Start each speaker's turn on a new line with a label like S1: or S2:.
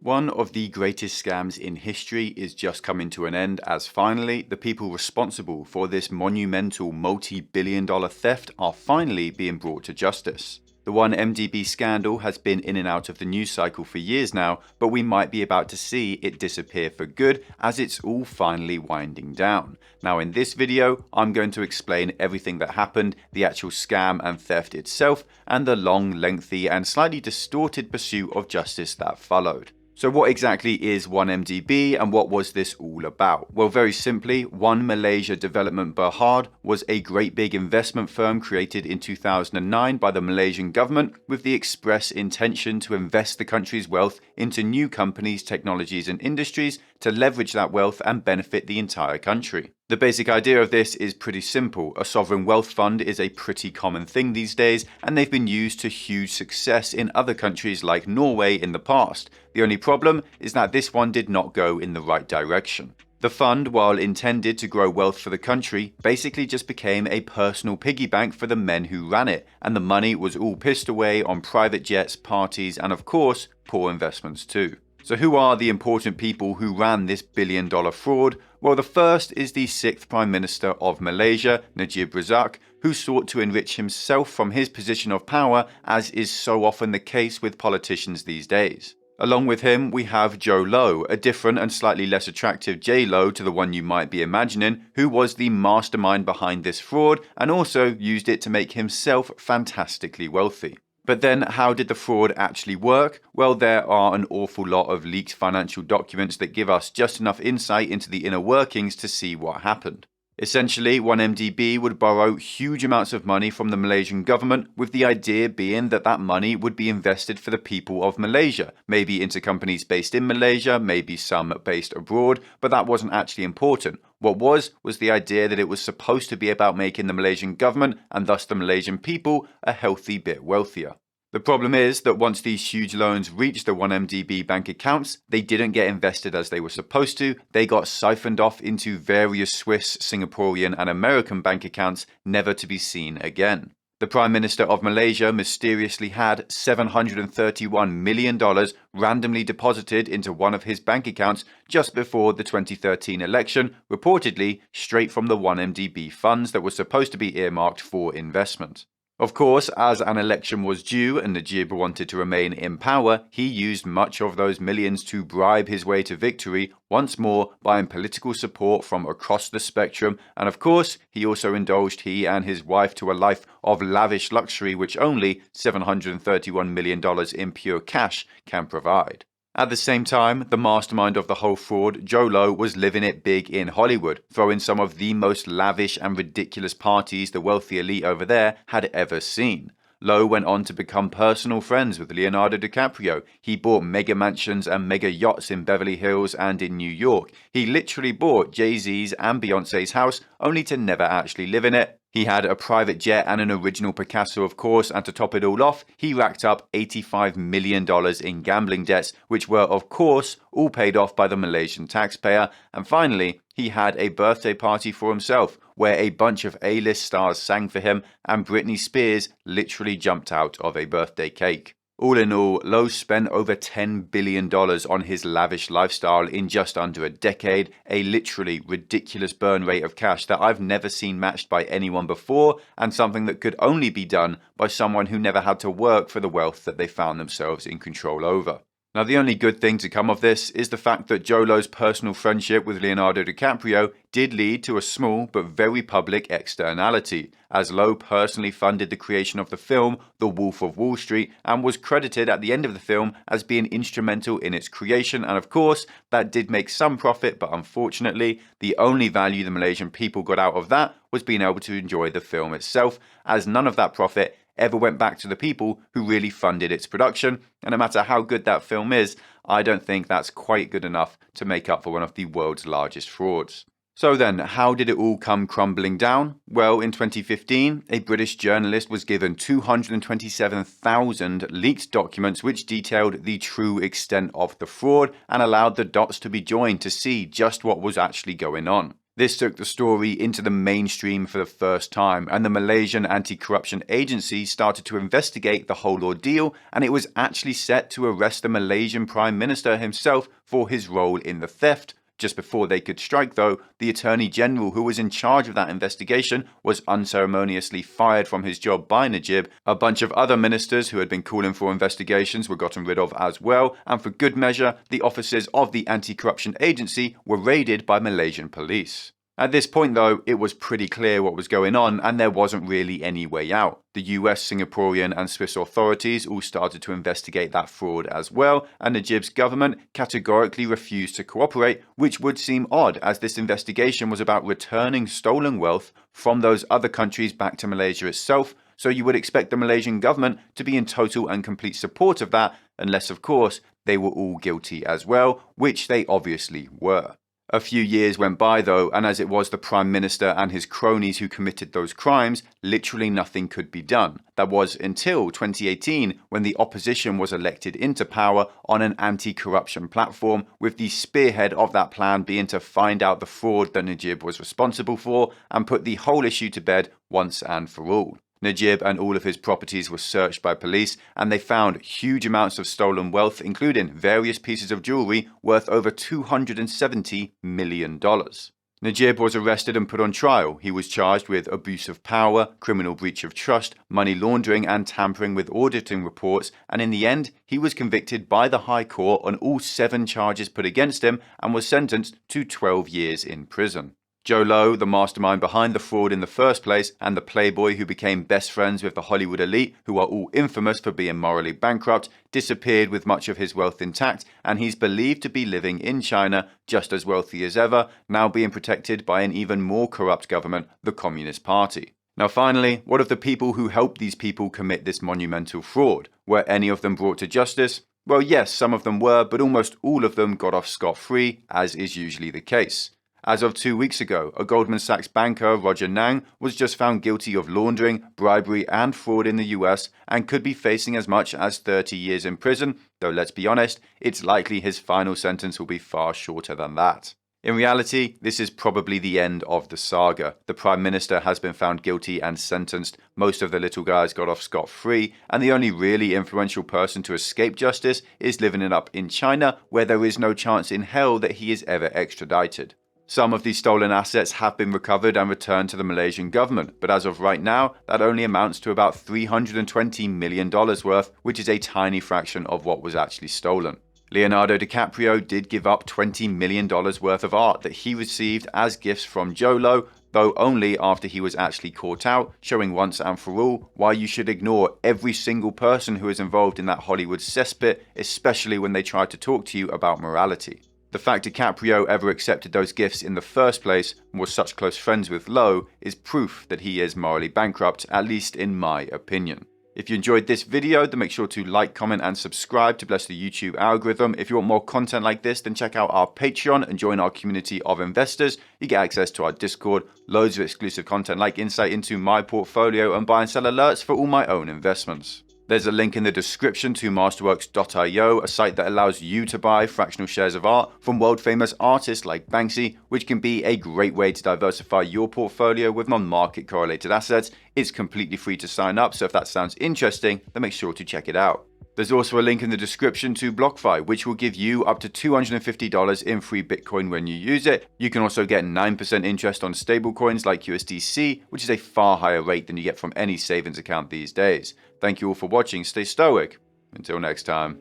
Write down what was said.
S1: One of the greatest scams in history is just coming to an end, as finally the people responsible for this monumental multi-billion-dollar theft are finally being brought to justice. The 1MDB scandal has been in and out of the news cycle for years now, but we might be about to see it disappear for good as it's all finally winding down. Now in this video, I'm going to explain everything that happened, the actual scam and theft itself, and the long, lengthy, and slightly distorted pursuit of justice that followed. So what exactly is 1MDB and what was this all about? Well, very simply, One Malaysia Development Berhad was a great big investment firm created in 2009 by the Malaysian government with the express intention to invest the country's wealth into new companies, technologies and industries to leverage that wealth and benefit the entire country. The basic idea of this is pretty simple. A sovereign wealth fund is a pretty common thing these days, and they've been used to huge success in other countries like Norway in the past. The only problem is that this one did not go in the right direction. The fund, while intended to grow wealth for the country, basically just became a personal piggy bank for the men who ran it, and the money was all pissed away on private jets, parties, and of course, poor investments too. So who are the important people who ran this billion-dollar fraud? Well, the first is the 6th Prime Minister of Malaysia, Najib Razak, who sought to enrich himself from his position of power, as is so often the case with politicians these days. Along with him, we have Joe Low, a different and slightly less attractive J-Lo to the one you might be imagining, who was the mastermind behind this fraud and also used it to make himself fantastically wealthy. But then how did the fraud actually work? Well, there are an awful lot of leaked financial documents that give us just enough insight into the inner workings to see what happened. Essentially, 1MDB would borrow huge amounts of money from the Malaysian government, with the idea being that that money would be invested for the people of Malaysia, maybe into companies based in Malaysia, maybe some based abroad, but that wasn't actually important. What was the idea that it was supposed to be about making the Malaysian government, and thus the Malaysian people, a healthy bit wealthier. The problem is that once these huge loans reached the 1MDB bank accounts, they didn't get invested as they were supposed to. They got siphoned off into various Swiss, Singaporean and American bank accounts, never to be seen again. The Prime Minister of Malaysia mysteriously had $731 million randomly deposited into one of his bank accounts just before the 2013 election, reportedly straight from the 1MDB funds that were supposed to be earmarked for investment. Of course, as an election was due and Najib wanted to remain in power, he used much of those millions to bribe his way to victory, once more buying political support from across the spectrum, and of course, he also indulged he and his wife to a life of lavish luxury which only $731 million in pure cash can provide. At the same time, the mastermind of the whole fraud, Joe Low, was living it big in Hollywood, throwing some of the most lavish and ridiculous parties the wealthy elite over there had ever seen. Low went on to become personal friends with Leonardo DiCaprio. He bought mega mansions and mega yachts in Beverly Hills and in New York. He literally bought Jay-Z's and Beyonce's house, only to never actually live in it. He had a private jet and an original Picasso, of course, and to top it all off, he racked up $85 million in gambling debts, which were, of course, all paid off by the Malaysian taxpayer. And finally, he had a birthday party for himself, where a bunch of A-list stars sang for him, and Britney Spears literally jumped out of a birthday cake. All in all, Low spent over $10 billion on his lavish lifestyle in just under a decade, a literally ridiculous burn rate of cash that I've never seen matched by anyone before, and something that could only be done by someone who never had to work for the wealth that they found themselves in control over. Now, the only good thing to come of this is the fact that Joe Low's personal friendship with Leonardo DiCaprio did lead to a small but very public externality, as Low personally funded the creation of the film The Wolf of Wall Street and was credited at the end of the film as being instrumental in its creation, and of course, that did make some profit, but unfortunately, the only value the Malaysian people got out of that was being able to enjoy the film itself, as none of that profit ever went back to the people who really funded its production, and no matter how good that film is, I don't think that's quite good enough to make up for one of the world's largest frauds. So then, how did it all come crumbling down? Well, in 2015, a British journalist was given 227,000 leaked documents which detailed the true extent of the fraud and allowed the dots to be joined to see just what was actually going on. This took the story into the mainstream for the first time, and the Malaysian Anti-Corruption Agency started to investigate the whole ordeal, and it was actually set to arrest the Malaysian Prime Minister himself for his role in the theft. Just before they could strike, though, the Attorney General who was in charge of that investigation was unceremoniously fired from his job by Najib. A bunch of other ministers who had been calling for investigations were gotten rid of as well, and for good measure, the offices of the Anti-Corruption Agency were raided by Malaysian police. At this point, though, it was pretty clear what was going on, and there wasn't really any way out. The US, Singaporean and Swiss authorities all started to investigate that fraud as well, and Najib's government categorically refused to cooperate, which would seem odd as this investigation was about returning stolen wealth from those other countries back to Malaysia itself, so you would expect the Malaysian government to be in total and complete support of that, unless of course they were all guilty as well, which they obviously were. A few years went by though, and as it was the Prime Minister and his cronies who committed those crimes, literally nothing could be done. That was until 2018, when the opposition was elected into power on an anti-corruption platform, with the spearhead of that plan being to find out the fraud that Najib was responsible for and put the whole issue to bed once and for all. Najib and all of his properties were searched by police, and they found huge amounts of stolen wealth, including various pieces of jewelry worth over $270 million. Najib was arrested and put on trial. He was charged with abuse of power, criminal breach of trust, money laundering, and tampering with auditing reports, and in the end, he was convicted by the High Court on all 7 charges put against him and was sentenced to 12 years in prison. Joe Low, the mastermind behind the fraud in the first place, and the playboy who became best friends with the Hollywood elite, who are all infamous for being morally bankrupt, disappeared with much of his wealth intact, and he's believed to be living in China just as wealthy as ever, now being protected by an even more corrupt government, the Communist Party. Now finally, what of the people who helped these people commit this monumental fraud? Were any of them brought to justice? Well, yes, some of them were, but almost all of them got off scot-free, as is usually the case. As of 2 weeks ago, a Goldman Sachs banker, Roger Nang, was just found guilty of laundering, bribery and fraud in the US and could be facing as much as 30 years in prison, though let's be honest, it's likely his final sentence will be far shorter than that. In reality, this is probably the end of the saga. The Prime Minister has been found guilty and sentenced, most of the little guys got off scot-free, and the only really influential person to escape justice is living it up in China, where there is no chance in hell that he is ever extradited. Some of these stolen assets have been recovered and returned to the Malaysian government, but as of right now, that only amounts to about $320 million worth, which is a tiny fraction of what was actually stolen. Leonardo DiCaprio did give up $20 million worth of art that he received as gifts from Jolo, though only after he was actually caught out, showing once and for all why you should ignore every single person who is involved in that Hollywood cesspit, especially when they try to talk to you about morality. The fact DiCaprio ever accepted those gifts in the first place and was such close friends with Lowe is proof that he is morally bankrupt, at least in my opinion. If you enjoyed this video, then make sure to like, comment and subscribe to bless the YouTube algorithm. If you want more content like this, then check out our Patreon and join our community of investors. You get access to our Discord, loads of exclusive content like insight into my portfolio and buy and sell alerts for all my own investments. There's a link in the description to masterworks.io, a site that allows you to buy fractional shares of art from world-famous artists like Banksy, which can be a great way to diversify your portfolio with non-market correlated assets. It's completely free to sign up, so if that sounds interesting, then make sure to check it out. There's also a link in the description to BlockFi, which will give you up to $250 in free Bitcoin when you use it. You can also get 9% interest on stablecoins like USDC, which is a far higher rate than you get from any savings account these days. Thank you all for watching, stay stoic, until next time.